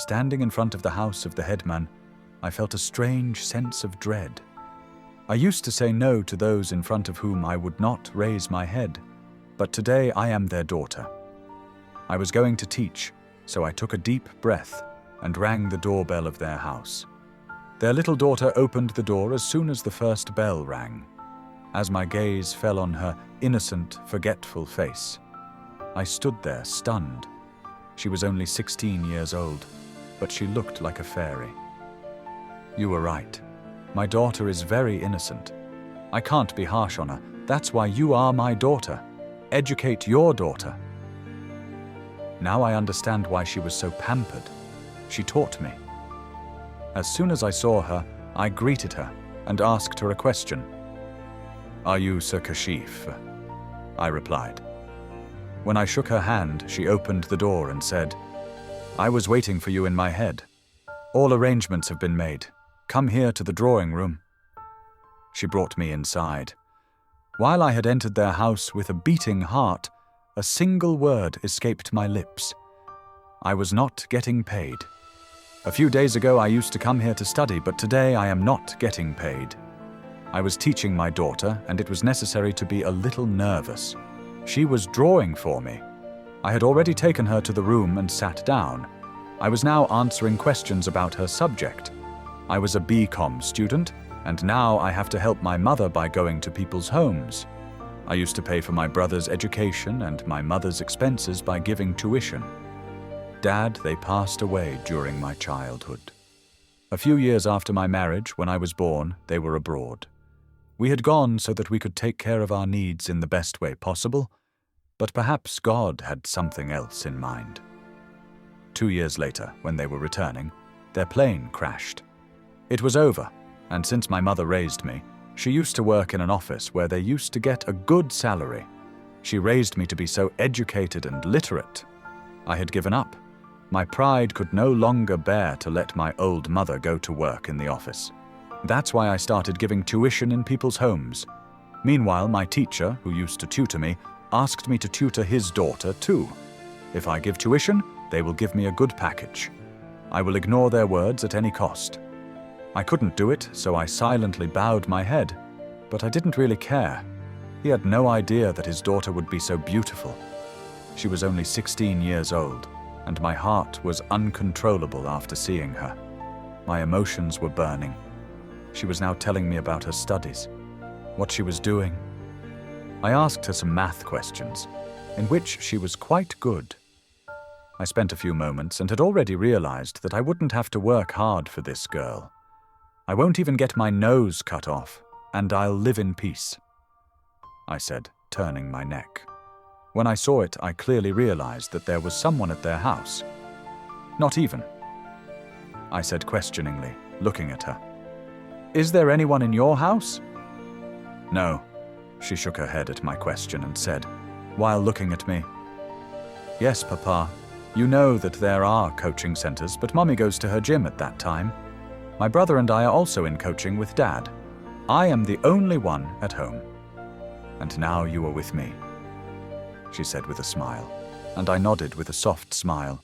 Standing in front of the house of the headman, I felt a strange sense of dread. I used to say no to those in front of whom I would not raise my head, but today I am their daughter. I was going to teach, so I took a deep breath and rang the doorbell of their house. Their little daughter opened the door as soon as the first bell rang. As my gaze fell on her innocent, forgetful face, I stood there stunned. She was only 16 years old, but she looked like a fairy. You were right. My daughter is very innocent. I can't be harsh on her. That's why you are my daughter. Educate your daughter. Now I understand why she was so pampered. She taught me. As soon as I saw her, I greeted her and asked her a question. "Are you Sir Kashif?" I replied. When I shook her hand, she opened the door and said, "I was waiting for you in my head. All arrangements have been made. Come here to the drawing room." She brought me inside. While I had entered their house with a beating heart, a single word escaped my lips. I was not getting paid. A few days ago I used to come here to study, but today I am not getting paid. I was teaching my daughter, and it was necessary to be a little nervous. She was drawing for me. I had already taken her to the room and sat down. I was now answering questions about her subject. I was a BCom student, and now I have to help my mother by going to people's homes. I used to pay for my brother's education and my mother's expenses by giving tuition. Dad, they passed away during my childhood. A few years after my marriage, when I was born, they were abroad. We had gone so that we could take care of our needs in the best way possible, but perhaps God had something else in mind. 2 years later, when they were returning, their plane crashed. It was over, and since my mother raised me, she used to work in an office where they used to get a good salary. She raised me to be so educated and literate. I had given up. My pride could no longer bear to let my old mother go to work in the office. That's why I started giving tuition in people's homes. Meanwhile, my teacher, who used to tutor me, asked me to tutor his daughter too. If I give tuition, they will give me a good package. I will ignore their words at any cost. I couldn't do it, so I silently bowed my head, but I didn't really care. He had no idea that his daughter would be so beautiful. She was only 16 years old, and my heart was uncontrollable after seeing her. My emotions were burning. She was now telling me about her studies, what she was doing. I asked her some math questions, in which she was quite good. I spent a few moments and had already realized that I wouldn't have to work hard for this girl. I won't even get my nose cut off, and I'll live in peace, I said, turning my neck. When I saw it, I clearly realized that there was someone at their house. Not even, I said questioningly, looking at her. Is there anyone in your house? No, she shook her head at my question and said, while looking at me, Yes, Papa, you know that there are coaching centers, but Mummy goes to her gym at that time. My brother and I are also in coaching with Dad. I am the only one at home. And now you are with me, she said with a smile, and I nodded with a soft smile.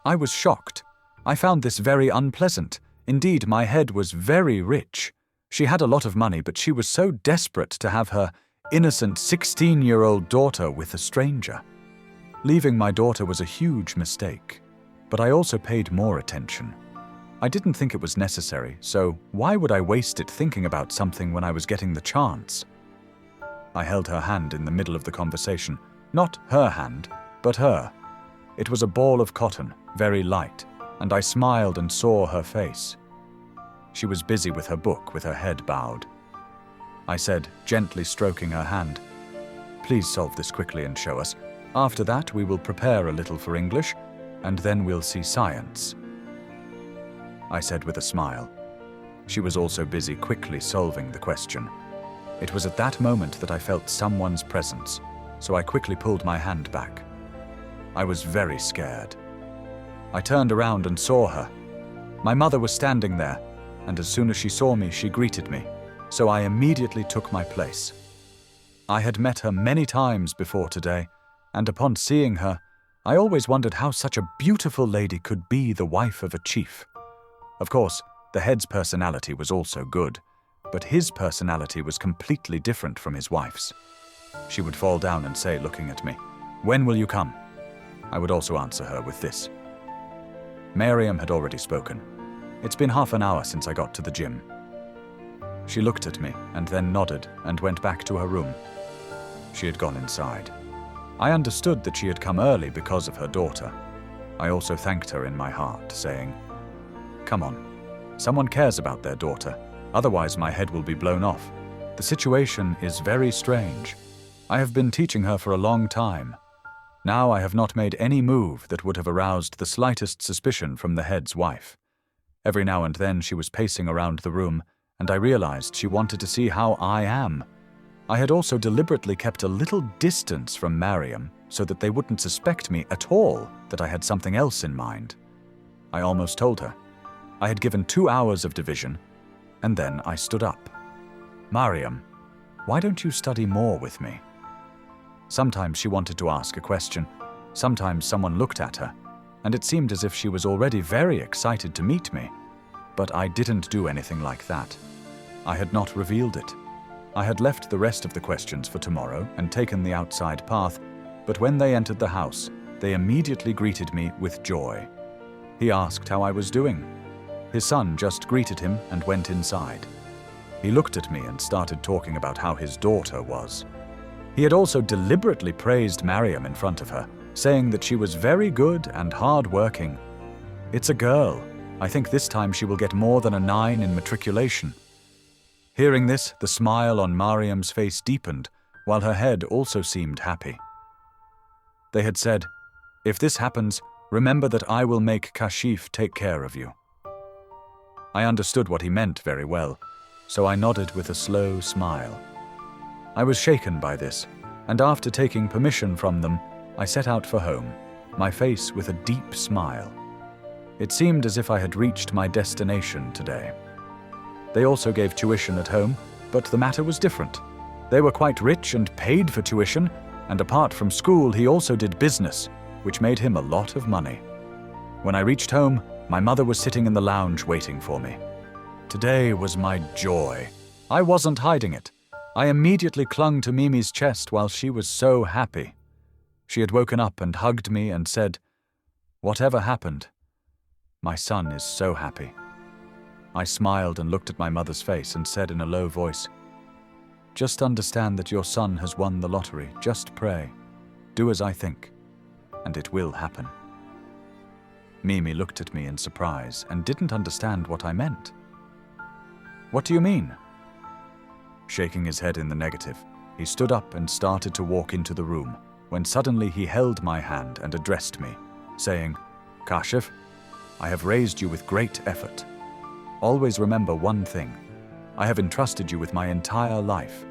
I was shocked. I found this very unpleasant. Indeed, my head was very rich. She had a lot of money, but she was so desperate to have her innocent 16-year-old daughter with a stranger. Leaving my daughter was a huge mistake, but I also paid more attention. I didn't think it was necessary, so why would I waste it thinking about something when I was getting the chance? I held her hand in the middle of the conversation. Not her hand, but her. It was a ball of cotton, very light, and I smiled and saw her face. She was busy with her book with her head bowed. I said, gently stroking her hand, Please solve this quickly and show us. After that, we will prepare a little for English, and then we'll see science, I said with a smile. She was also busy quickly solving the question. It was at that moment that I felt someone's presence, so I quickly pulled my hand back. I was very scared. I turned around and saw her. My mother was standing there, and as soon as she saw me, she greeted me, so I immediately took my place. I had met her many times before today, and upon seeing her, I always wondered how such a beautiful lady could be the wife of a chief. Of course, the head's personality was also good, but his personality was completely different from his wife's. She would fall down and say, looking at me, "When will you come?" I would also answer her with this. Miriam had already spoken. "It's been half an hour since I got to the gym." She looked at me and then nodded and went back to her room. She had gone inside. I understood that she had come early because of her daughter. I also thanked her in my heart, saying, "Come on, someone cares about their daughter, otherwise my head will be blown off. The situation is very strange. I have been teaching her for a long time. Now I have not made any move that would have aroused the slightest suspicion from the head's wife. Every now and then she was pacing around the room, and I realized she wanted to see how I am. I had also deliberately kept a little distance from Miriam so that they wouldn't suspect me at all that I had something else in mind. I almost told her. I had given 2 hours of division, and then I stood up. "Miriam, why don't you study more with me?" Sometimes she wanted to ask a question, sometimes someone looked at her, and it seemed as if she was already very excited to meet me. But I didn't do anything like that. I had not revealed it. I had left the rest of the questions for tomorrow and taken the outside path, but when they entered the house, they immediately greeted me with joy. He asked how I was doing. His son just greeted him and went inside. He looked at me and started talking about how his daughter was. He had also deliberately praised Miriam in front of her, saying that she was very good and hard-working. "It's a girl. I think this time she will get more than a 9 in matriculation." Hearing this, the smile on Miriam's face deepened, while her head also seemed happy. They had said, "If this happens, remember that I will make Kashif take care of you." I understood what he meant very well, so I nodded with a slow smile. I was shaken by this, and after taking permission from them, I set out for home, my face with a deep smile. It seemed as if I had reached my destination today. They also gave tuition at home, but the matter was different. They were quite rich and paid for tuition, and apart from school he also did business, which made him a lot of money. When I reached home, my mother was sitting in the lounge waiting for me. Today was my joy. I wasn't hiding it. I immediately clung to Mimi's chest while she was so happy. She had woken up and hugged me and said, "Whatever happened, my son is so happy." I smiled and looked at my mother's face and said in a low voice, "Just understand that your son has won the lottery. Just pray. Do as I think, and it will happen." Mimi looked at me in surprise and didn't understand what I meant. "What do you mean?" Shaking his head in the negative, he stood up and started to walk into the room, when suddenly he held my hand and addressed me, saying, "Kashif, I have raised you with great effort. Always remember one thing. I have entrusted you with my entire life.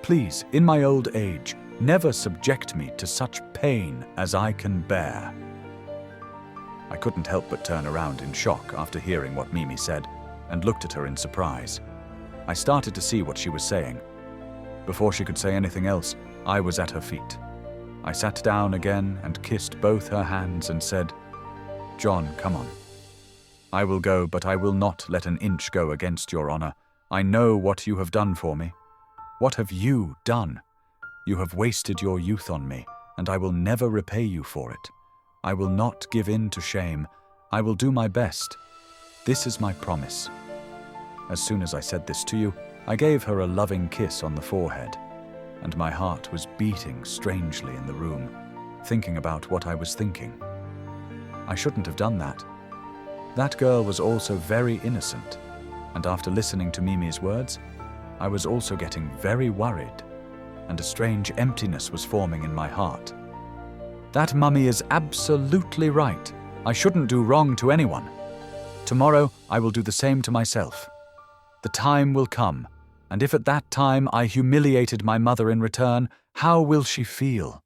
Please, in my old age, never subject me to such pain as I can bear." I couldn't help but turn around in shock after hearing what Mimi said, and looked at her in surprise. I started to see what she was saying. Before she could say anything else, I was at her feet. I sat down again and kissed both her hands and said, "John, come on. I will go, but I will not let an inch go against your honor. I know what you have done for me. What have you done? You have wasted your youth on me, and I will never repay you for it. I will not give in to shame. I will do my best. This is my promise." As soon as I said this to you, I gave her a loving kiss on the forehead, and my heart was beating strangely in the room, thinking about what I was thinking. I shouldn't have done that. That girl was also very innocent, and after listening to Mimi's words, I was also getting very worried, and a strange emptiness was forming in my heart. That mummy is absolutely right. I shouldn't do wrong to anyone. Tomorrow I will do the same to myself. The time will come, and if at that time I humiliated my mother in return, how will she feel?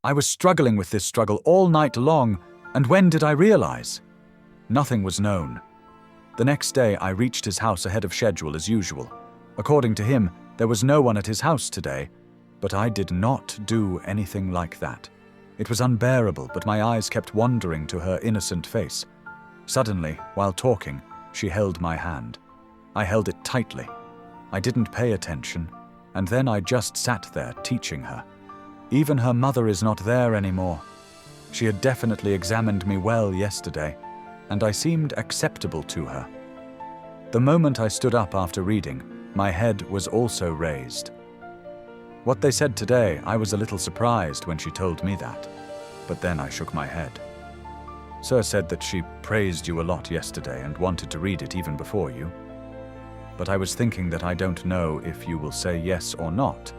I was struggling with this struggle all night long, and when did I realize? Nothing was known. The next day I reached his house ahead of schedule as usual. According to him, there was no one at his house today, but I did not do anything like that. It was unbearable, but my eyes kept wandering to her innocent face. Suddenly, while talking, she held my hand. I held it tightly. I didn't pay attention, and then I just sat there teaching her. Even her mother is not there anymore. She had definitely examined me well yesterday, and I seemed acceptable to her. The moment I stood up after reading, my head was also raised. What they said today, I was a little surprised when she told me that, but then I shook my head. Sir said that she praised you a lot yesterday and wanted to read it even before you. But I was thinking that I don't know if you will say yes or not.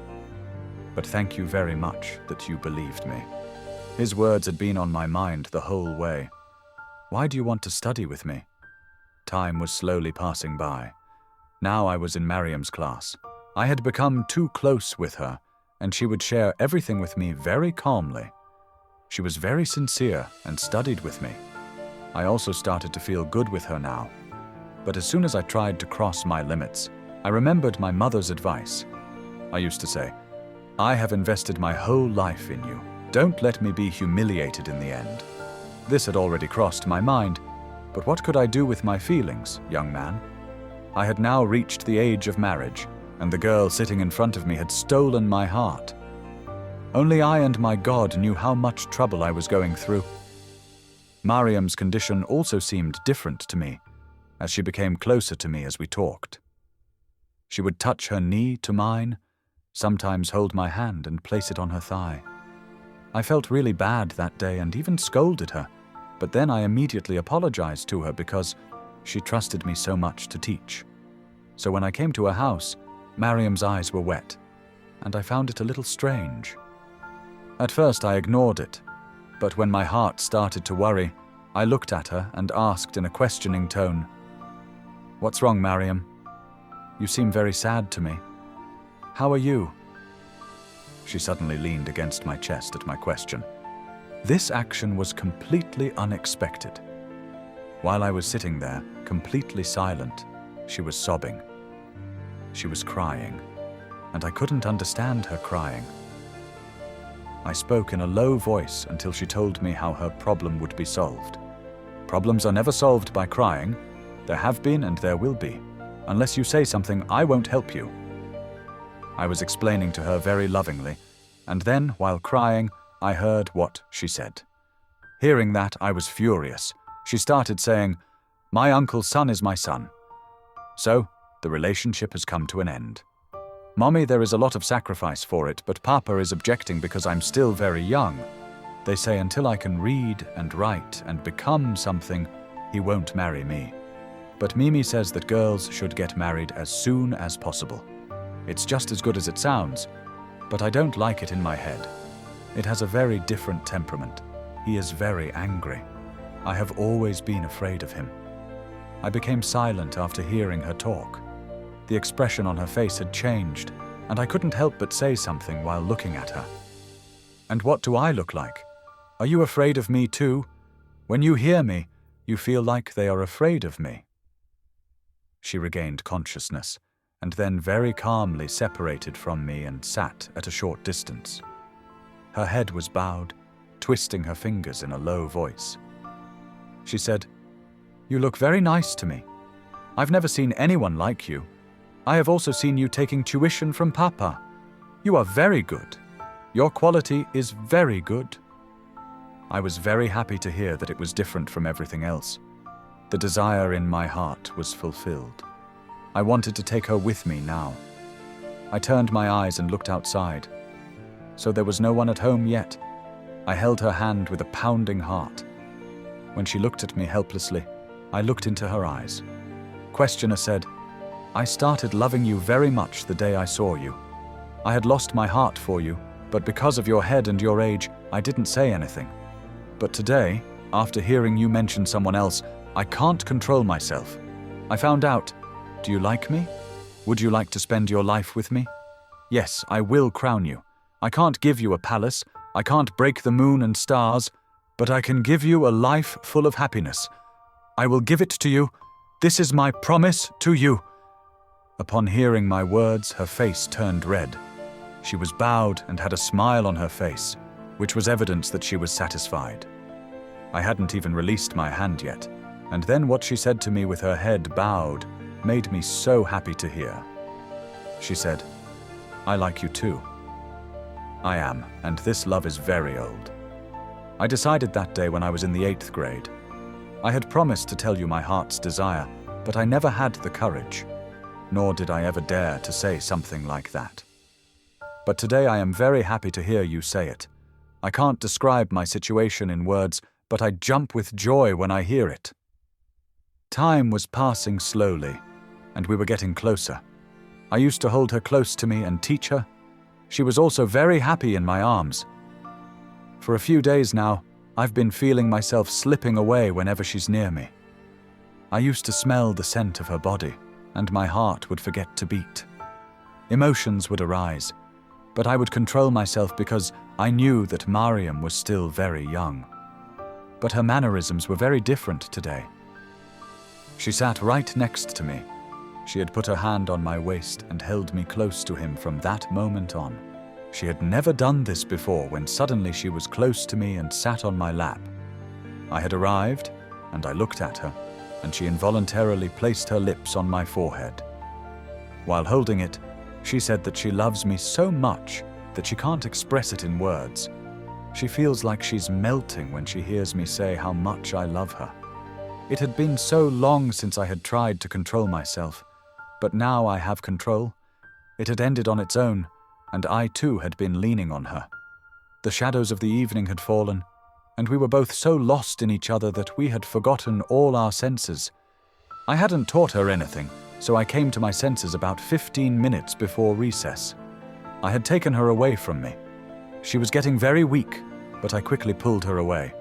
But thank you very much that you believed me. His words had been on my mind the whole way. Why do you want to study with me? Time was slowly passing by. Now I was in Mariam's class. I had become too close with her, and she would share everything with me very calmly. She was very sincere and studied with me. I also started to feel good with her now. But as soon as I tried to cross my limits, I remembered my mother's advice. I used to say, "I have invested my whole life in you. Don't let me be humiliated in the end." This had already crossed my mind, but what could I do with my feelings, young man? I had now reached the age of marriage, and the girl sitting in front of me had stolen my heart. Only I and my God knew how much trouble I was going through. Mariam's condition also seemed different to me, as she became closer to me as we talked. She would touch her knee to mine, sometimes hold my hand and place it on her thigh. I felt really bad that day and even scolded her, but then I immediately apologized to her because she trusted me so much to teach. So when I came to her house, Mariam's eyes were wet, and I found it a little strange. At first I ignored it, but when my heart started to worry, I looked at her and asked in a questioning tone, "What's wrong, Mariam? You seem very sad to me. How are you?" She suddenly leaned against my chest at my question. This action was completely unexpected. While I was sitting there, completely silent, she was sobbing. She was crying, and I couldn't understand her crying. I spoke in a low voice until she told me how her problem would be solved. Problems are never solved by crying. There have been and there will be. Unless you say something, I won't help you. I was explaining to her very lovingly, and then, while crying, I heard what she said. Hearing that, I was furious. She started saying, "My uncle's son is my son. So, the relationship has come to an end. Mommy, there is a lot of sacrifice for it, but Papa is objecting because I'm still very young. They say until I can read and write and become something, he won't marry me. But Mimi says that girls should get married as soon as possible. It's just as good as it sounds, but I don't like it in my head. It has a very different temperament. He is very angry. I have always been afraid of him." I became silent after hearing her talk. The expression on her face had changed, and I couldn't help but say something while looking at her. "And what do I look like? Are you afraid of me too? When you hear me, you feel like they are afraid of me." She regained consciousness, and then very calmly separated from me and sat at a short distance. Her head was bowed, twisting her fingers in a low voice. She said, "You look very nice to me. I've never seen anyone like you. I have also seen you taking tuition from Papa. You are very good. Your quality is very good." I was very happy to hear that it was different from everything else. The desire in my heart was fulfilled. I wanted to take her with me now. I turned my eyes and looked outside. So there was no one at home yet. I held her hand with a pounding heart. When she looked at me helplessly, I looked into her eyes. Questioner said, "I started loving you very much the day I saw you. I had lost my heart for you, but because of your head and your age, I didn't say anything. But today, after hearing you mention someone else, I can't control myself. I found out. Do you like me? Would you like to spend your life with me? Yes, I will crown you. I can't give you a palace, I can't break the moon and stars, but I can give you a life full of happiness. I will give it to you. This is my promise to you." Upon hearing my words, her face turned red. She was bowed and had a smile on her face. which was evidence that she was satisfied. I hadn't even released my hand yet, and then what she said to me with her head bowed made me so happy to hear. She said, "I like you too." I am, and this love is very old. I decided that day when I was in the 8th grade. I had promised to tell you my heart's desire, but I never had the courage, nor did I ever dare to say something like that. But today I am very happy to hear you say it. I can't describe my situation in words, but I jump with joy when I hear it. Time was passing slowly, and we were getting closer. I used to hold her close to me and teach her. She was also very happy in my arms. For a few days now, I've been feeling myself slipping away whenever she's near me. I used to smell the scent of her body, and my heart would forget to beat. Emotions would arise, but I would control myself because I knew that Mariam was still very young. But her mannerisms were very different today. She sat right next to me. She had put her hand on my waist and held me close to him from that moment on. She had never done this before when suddenly she was close to me and sat on my lap. I had arrived, and I looked at her, and she involuntarily placed her lips on my forehead. While holding it, she said that she loves me so much that she can't express it in words. She feels like she's melting when she hears me say how much I love her. It had been so long since I had tried to control myself, but now I have control. It had ended on its own, and I too had been leaning on her. The shadows of the evening had fallen, and we were both so lost in each other that we had forgotten all our senses. I hadn't taught her anything, so I came to my senses about 15 minutes before recess. I had taken her away from me. She was getting very weak, but I quickly pulled her away.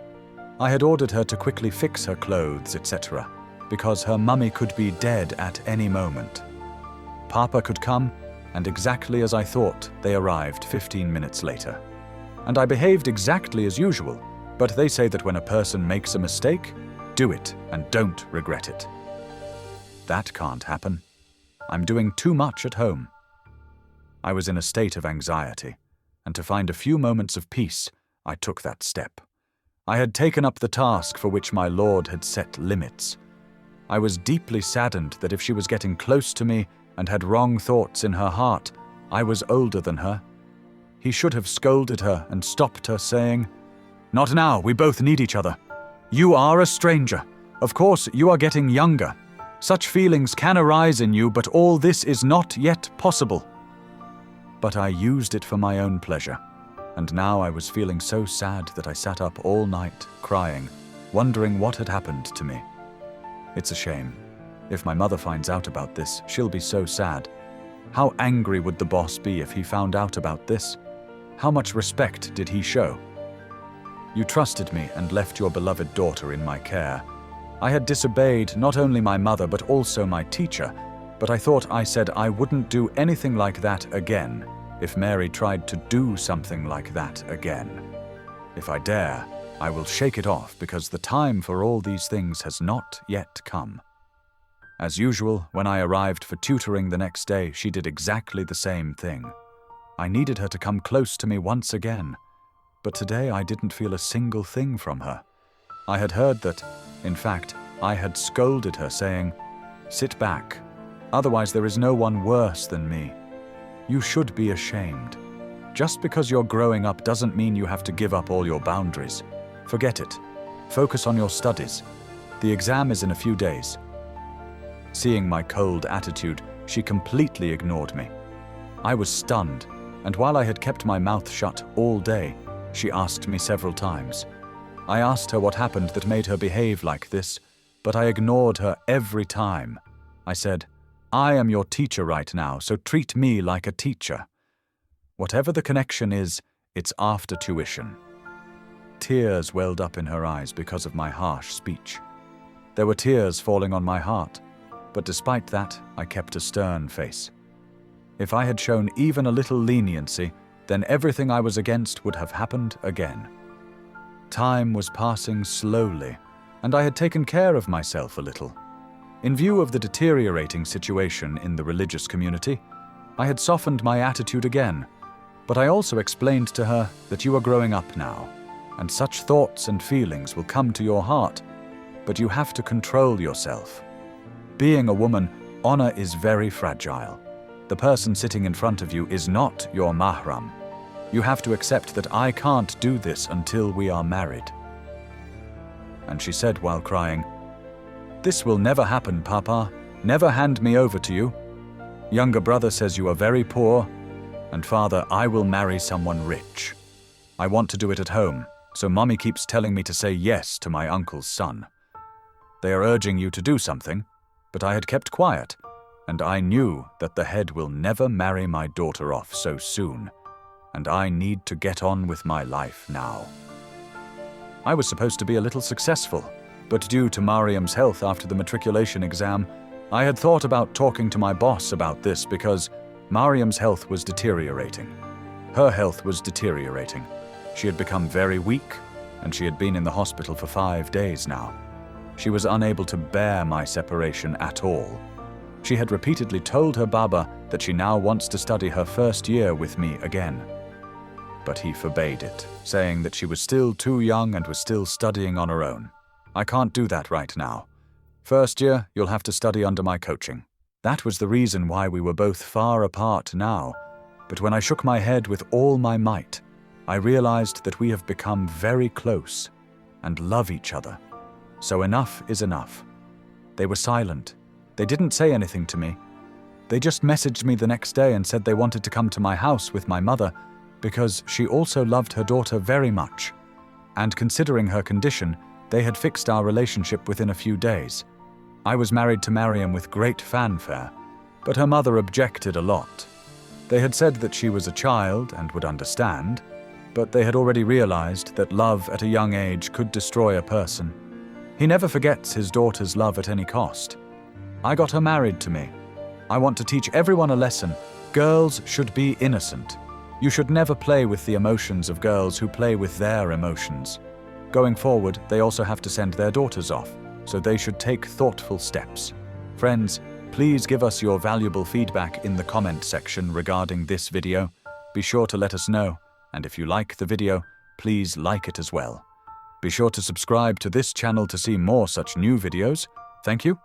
I had ordered her to quickly fix her clothes, etc., because her mummy could be dead at any moment. Papa could come, and exactly as I thought, they arrived 15 minutes later. And I behaved exactly as usual, but they say that when a person makes a mistake, do it and don't regret it. That can't happen. I'm doing too much at home. I was in a state of anxiety, and to find a few moments of peace, I took that step. I had taken up the task for which my Lord had set limits. I was deeply saddened that if she was getting close to me and had wrong thoughts in her heart, I was older than her. He should have scolded her and stopped her, saying, "Not now, we both need each other. You are a stranger. Of course, you are getting younger. Such feelings can arise in you, but all this is not yet possible." But I used it for my own pleasure, and now I was feeling so sad that I sat up all night, crying, wondering what had happened to me. It's a shame. If my mother finds out about this, she'll be so sad. How angry would the boss be if he found out about this? How much respect did he show? You trusted me and left your beloved daughter in my care. I had disobeyed not only my mother but also my teacher, but I thought I said I wouldn't do anything like that again if Mary tried to do something like that again. If I dare, I will shake it off because the time for all these things has not yet come. As usual, when I arrived for tutoring the next day, she did exactly the same thing. I needed her to come close to me once again, but today I didn't feel a single thing from her. I had heard that, in fact, I had scolded her, saying, "Sit back, otherwise there is no one worse than me. You should be ashamed. Just because you're growing up doesn't mean you have to give up all your boundaries. Forget it. Focus on your studies. The exam is in a few days." Seeing my cold attitude, she completely ignored me. I was stunned, and while I had kept my mouth shut all day, she asked me several times. I asked her what happened that made her behave like this, but I ignored her every time. I said, "I am your teacher right now, so treat me like a teacher." Whatever the connection is, it's after tuition. Tears welled up in her eyes because of my harsh speech. There were tears falling on my heart, but despite that, I kept a stern face. If I had shown even a little leniency, then everything I was against would have happened again. Time was passing slowly, and I had taken care of myself a little. In view of the deteriorating situation in the religious community, I had softened my attitude again. But I also explained to her that you are growing up now, and such thoughts and feelings will come to your heart, but you have to control yourself. Being a woman, honor is very fragile. The person sitting in front of you is not your mahram. You have to accept that I can't do this until we are married. And she said while crying, "This will never happen, Papa. Never hand me over to you. Younger brother says you are very poor, and father, I will marry someone rich. I want to do it at home, so mommy keeps telling me to say yes to my uncle's son. They are urging you to do something, but I had kept quiet, and I knew that the head will never marry my daughter off so soon, and I need to get on with my life now." I was supposed to be a little successful, but due to Mariam's health after the matriculation exam, I had thought about talking to my boss about this because Mariam's health was deteriorating. Her health was deteriorating. She had become very weak, and she had been in the hospital for 5 days now. She was unable to bear my separation at all. She had repeatedly told her Baba that she now wants to study her first year with me again. But he forbade it, saying that she was still too young and was still studying on her own. I can't do that right now. First year, you'll have to study under my coaching. That was the reason why we were both far apart now. But when I shook my head with all my might, I realized that we have become very close and love each other. So enough is enough. They were silent. They didn't say anything to me. They just messaged me the next day and said they wanted to come to my house with my mother because she also loved her daughter very much. And considering her condition, they had fixed our relationship within a few days. I was married to Mariam with great fanfare, but her mother objected a lot. They had said that she was a child and would understand, but they had already realized that love at a young age could destroy a person. He never forgets his daughter's love at any cost. I got her married to me. I want to teach everyone a lesson. Girls should be innocent. You should never play with the emotions of girls who play with their emotions. Going forward, they also have to send their daughters off, so they should take thoughtful steps. Friends, please give us your valuable feedback in the comment section regarding this video. Be sure to let us know, and if you like the video, please like it as well. Be sure to subscribe to this channel to see more such new videos. Thank you.